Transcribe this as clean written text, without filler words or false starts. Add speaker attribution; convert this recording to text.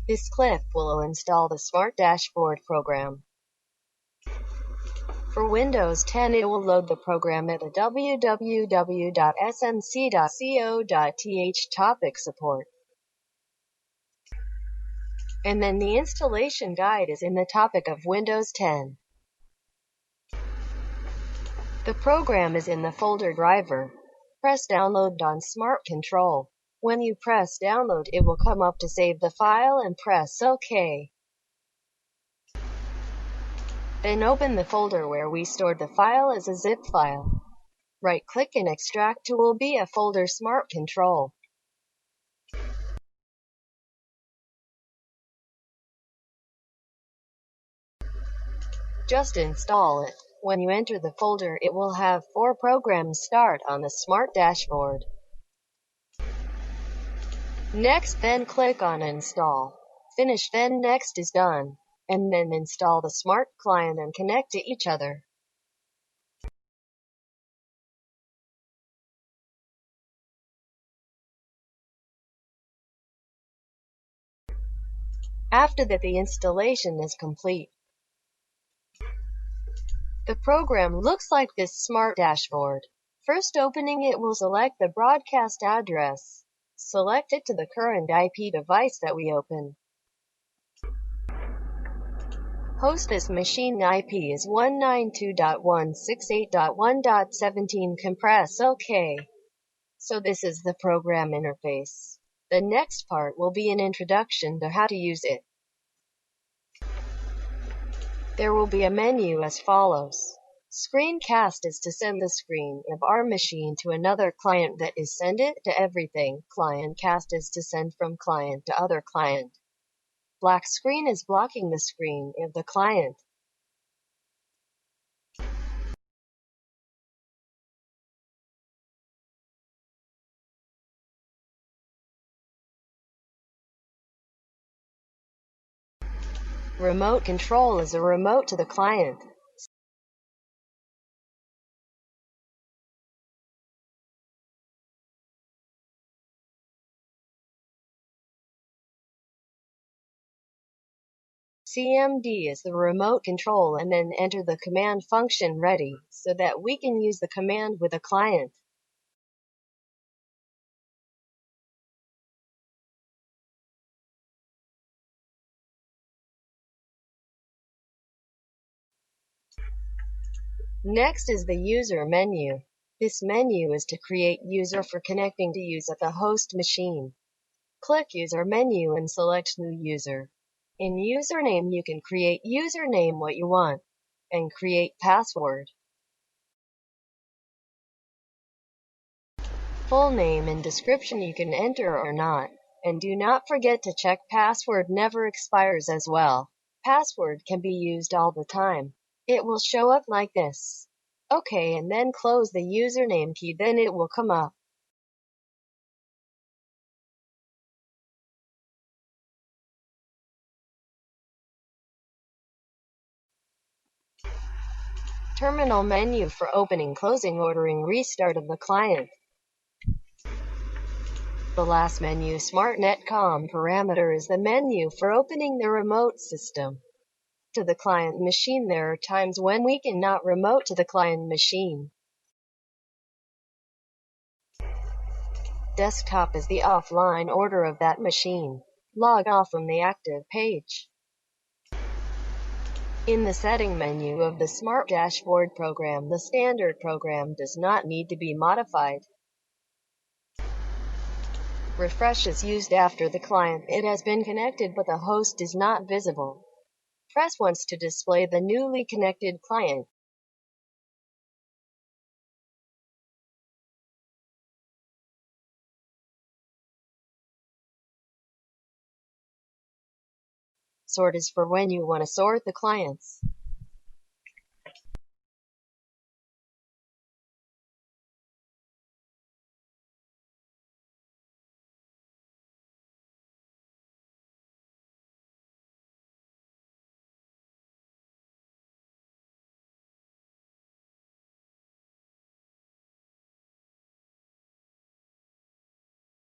Speaker 1: This clip will install the Smart Dashboard program. For Windows 10, it will load the program at www.smc.co.th topic support. And then the installation guide is in the topic of Windows 10. The program is in the folder driver. Press download on Smart Control. When you press download, it will come up to save the file and press OK. Then open the folder where we stored the file as a zip file. Right-click and extract to will be a folder Smart Control. Just install it. When you enter the folder, it will have 4 programs start on the Smart Dashboard. Next, then click on Install. Finish, then Next is done. And then install the Smart Client and connect to each other. After that, the installation is complete. The program looks like this Smart Dashboard. First opening it, will select the broadcast address. Select it to the current IP device that we open. Host this machine IP is 192.168.1.17. Compress OK. So this is the program interface. The next part will be an introduction to how to use it. There will be a menu as follows. Screencast is to send the screen of our machine to another client, that is send it to everything. Client cast is to send from client to other client. Black screen is blocking the screen of the client. Remote control is a remote to the client. CMD is the remote control, and then enter the command function ready so that we can use the command with a client. Next is the user menu. This menu is to create user for connecting to use at the host machine. Click user menu and select new user. In username, you can create username what you want and create password. Full name and description you can enter or not. And do not forget to check password never expires as well. Password can be used all the time. It will show up like this. OK, and then close the username key, then it will come up. Terminal menu for opening, closing, ordering, restart of the client. The last menu, Smart Netcom parameter, is the menu for opening the remote system to the client machine. There are times when we cannot remote to the client machine. Desktop is the offline order of that machine. Log off from the active page. In the setting menu of the Smart Dashboard program, the standard program does not need to be modified. Refresh is used after the client it has been connected but the host is not visible. Press once to display the newly connected client. Sort is for when you want to sort the clients.